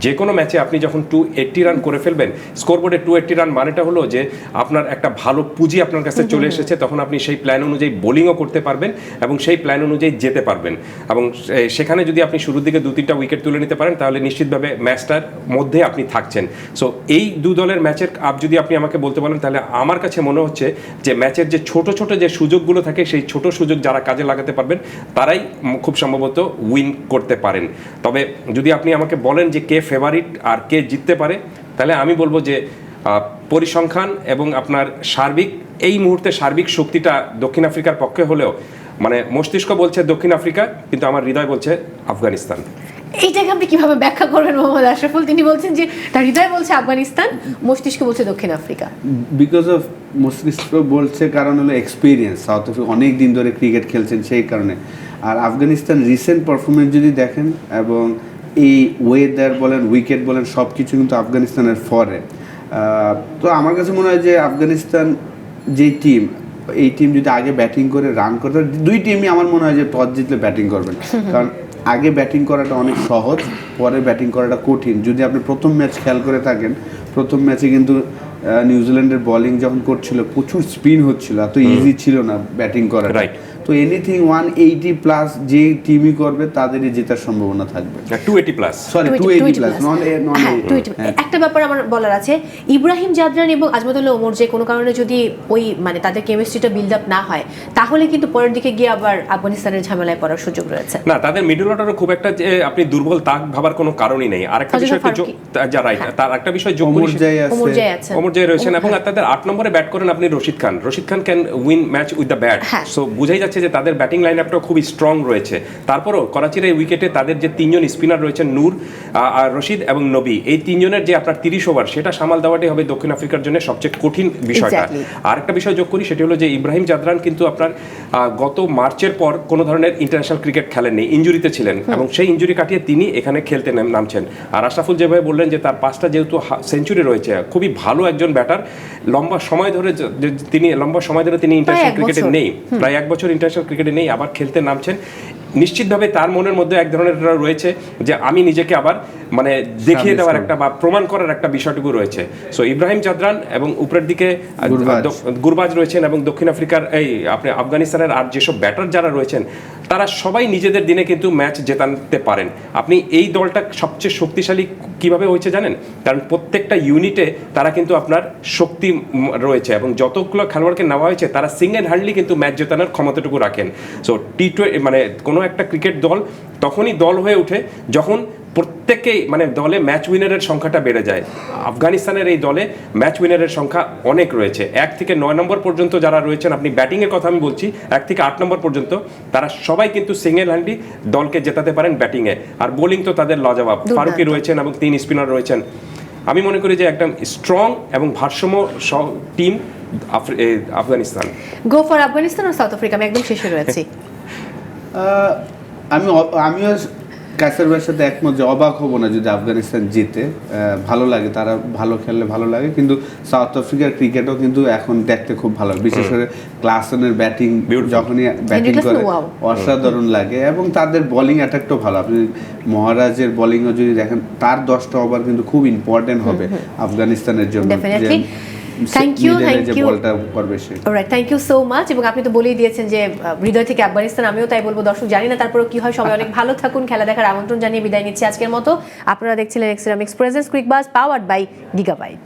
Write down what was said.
যে কোনো ম্যাচে আপনি যখন 280 রান করে ফেলবেন, স্কোরবোর্ডে 280 রান মানেটা হলো যে আপনার একটা ভালো পুঁজি আপনার কাছে চলে এসেছে, তখন আপনি সেই প্ল্যান অনুযায়ী বোলিংও করতে পারবেন এবং সেই প্ল্যান অনুযায়ী যেতে পারবেন। এবং সেখানে যদি আপনি শুরুর দিকে 2-3টা উইকেট তুলে নিতে পারেন তাহলে নিশ্চিতভাবে ম্যাচটার মধ্যে আপনি থাকছেন। সো এই দু দলের ম্যাচের যদি আপনি আমাকে বলতে বলেন, তাহলে আমার কাছে মনে হচ্ছে যে ম্যাচের যে ছোট ছোট যে সুযোগগুলো থাকে সেই ছোট সুযোগ যারা কাজে লাগাতে পারবেন তারাই খুব সম্ভবত উইন করতে পারেন। তবে যদি আপনি আমাকে বলেন যে কে ফেভারিট আর কে জিততে পারে, তাহলে আমি বলবো যে পরিসংখ্যান এবং আপনার সার্বিক এই মুহূর্তে সার্বিক শক্তিটা দক্ষিণ আফ্রিকার পক্ষে হলেও মানে মস্তিষ্ক বলছে দক্ষিণ আফ্রিকা, কিন্তু আমার হৃদয় বলছে আফগানিস্তান। এইটাকে আপনি কিভাবে ব্যাখ্যা করবেন মোহাম্মদ আশরাফুল? তিনি বলছেন যে তার হৃদয় বলছে আফগানিস্তান, মস্তিষ্ক বলছে দক্ষিণ আফ্রিকা। বিকজ অফ মস্তিষ্ক বলছে কারণ হলো এক্সপিরিয়েন্স, সাউথ আফ্রিকা অনেক দিন ধরে ক্রিকেট খেলছেন সেই কারণে। আর আফগানিস্তান রিসেন্ট পারফরমেন্স যদি দেখেন এবং এই ওয়েদার বলেন উইকেট বলেন সব কিছু কিন্তু আফগানিস্তানের ফরে। তো আমার কাছে মনে হয় যে আফগানিস্তান যে টিম, এই টিম যদি আগে ব্যাটিং করে রান করতে, দুই টিমই আমার মনে হয় যে টস জিতলে ব্যাটিং করবেন, কারণ আগে ব্যাটিং করাটা অনেক সহজ, পরে ব্যাটিং করাটা কঠিন। যদি আপনি প্রথম ম্যাচ খেয়াল করে থাকেন, প্রথম ম্যাচে কিন্তু নিউজিল্যান্ডের বোলিং যখন করছিল প্রচুর স্পিন হচ্ছিল, এত ইজি ছিল না ব্যাটিং করা। তো এনিথিং 180+ যে টিমই করবে তাদেরই জেতার সম্ভাবনা থাকবে। 280+, সরি 280+, একটা ব্যাপার আমার বলার আছে, ইব্রাহিম জাদরান এবং আজমতুল্লাহ ওমর যে কোনো কারণে যদি ওই মানে তাদের কেমিস্ট্রিটা বিল্ড আপ না হয়, তাহলে কিন্তু পরের দিকে গিয়ে আবার আফগানিস্তানের ঝামেলায় পড়ার সুযোগ রয়েছে। না, তাদের মিডল অর্ডারও খুব একটা যে আপনি দুর্বল তা ভাবার কোনো কারণই নেই। আরেকটা বিষয় তার একটা বিষয় ওমর জাই রয়েছেন এবং তাদের 8 নম্বরে ব্যাট করেন আপনি Rashid Khan can win match with the bat. So বুঝাই যাচ্ছে যে তাদের ব্যাটিং লাইন আপটাও খুবই স্ট্রং রয়েছে। তারপরও করাচির এই উইকেটে তাদের যে 3জন স্পিনার রয়েছেন, নূর, রশিদ এবং নবী, এই 3জনের যে আপনার 30 ওভার সেটা সামাল দেওয়াটাই হবে দক্ষিণ আফ্রিকার জন্য সবচেয়ে কঠিন বিষয়টা। আর একটা বিষয় যোগ করি, সেটি হলো যে ইব্রাহিম জাদরান কিন্তু আপনার গত মার্চের পর কোনো ধরনের ইন্টারন্যাশনাল ক্রিকেট খেলেননি, ইনজুরিতে ছিলেন এবং সেই ইনজুরি কাটিয়ে তিনি এখানে খেলতে নামছেন। আর আশরাফুল যেভাবে বললেন যে তার 5টা যেহেতু সেঞ্চুরি রয়েছে, খুবই ভালো একজন ব্যাটার। লম্বা সময় ধরে তিনি ইন্টারন্যাশনাল ক্রিকেটে নেই, প্রায় 1 বছর ইন্টারন্যাশনাল ক্রিকেটে নেই, আবার খেলতে নামছেন। নিশ্চিতভাবে তার মনের মধ্যে এক ধরনের রয়েছে যে আমি নিজেকে আবার মানে দেখিয়ে দেওয়ার একটা বা প্রমাণ করার একটা বিষয়টুকু রয়েছে। সো ইব্রাহিম জাদরান এবং উপরের দিকে গুরবাজ রয়েছেন এবং দক্ষিণ আফ্রিকার আপনি আফগানিস্তানের আর যেসব ব্যাটার যারা রয়েছেন তারা সবাই নিজেদের দিনে কিন্তু ম্যাচ জেতাতে পারেন। আপনি এই দলটা সবচেয়ে শক্তিশালী কিভাবে হয়েছে জানেন? কারণ প্রত্যেকটা ইউনিটে তারা কিন্তু আপনার শক্তি রয়েছে এবং যতগুলো খেলোয়াড়কে নেওয়া হয়েছে তারা সিঙ্গেল হ্যান্ডলি কিন্তু ম্যাচ জেতানোর ক্ষমতাটুকু রাখেন। সো টি20 মানে কোনো একটা ক্রিকেট দল তখনই দল হয়ে ওঠে যখন প্রত্যেকেই মানে দলে ম্যাচ উইনারের সংখ্যাটা বেড়ে যায়। আফগানিস্তানের এই দলে ম্যাচ উইনারের সংখ্যা অনেক রয়েছে। 1 থেকে 9 নম্বর পর্যন্ত যারা রয়েছেন, আপনি ব্যাটিংয়ের কথা আমি বলছি, 1 থেকে 8 নম্বর পর্যন্ত তারা সবাই কিন্তু সিঙ্গেল হ্যান্ডলি দলকে জেতাতে পারেন ব্যাটিংয়ে। আর বোলিং তো তাদের লাজবাব, ফারুকি রয়েছেন এবং 3 স্পিনার রয়েছেন। আমি মনে করি যে একদম স্ট্রং এবং ভারসাম্য team Afghanistan. Go for Afghanistan আর সাউথ আফ্রিকা। আমি একদম শেষে রয়েছি। আমিও কাসের ভাইয়ের সাথে একমত যে অবাক হবো না যদি আফগানিস্তান জিতে। ভালো লাগে, তারা ভালো খেললে ভালো লাগে, কিন্তু সাউথ আফ্রিকার ক্রিকেটও কিন্তু এখন দেখতে খুব ভালো, বিশেষ করে ক্লাসনের ব্যাটিং যখনই ব্যাটিং করে অসাধারণ লাগে এবং তাদের বোলিং অ্যাটাকটাও ভালো। আপনি মহারাজের বোলিংও যদি দেখেন, তার 10টা ওভার কিন্তু খুব ইম্পর্টেন্ট হবে আফগানিস্তানের জন্য। Thank you so much. এবং আপনি তো বলেই দিয়েছেন যে হৃদয় থেকে আফগানিস্তান, আমিও তাই বলবো। দর্শক জানি না তারপরেও কি হয়, সবাই অনেক ভালো থাকুন, খেলা দেখার আমন্ত্রণ জানিয়ে বিদায় নিচ্ছি আজকের মতো। আপনারা দেখছিলেন এক্সট্রিমিক্স প্রেজেন্স কুইক বাজ পাওয়ার্ড বাই গিগাবাইট।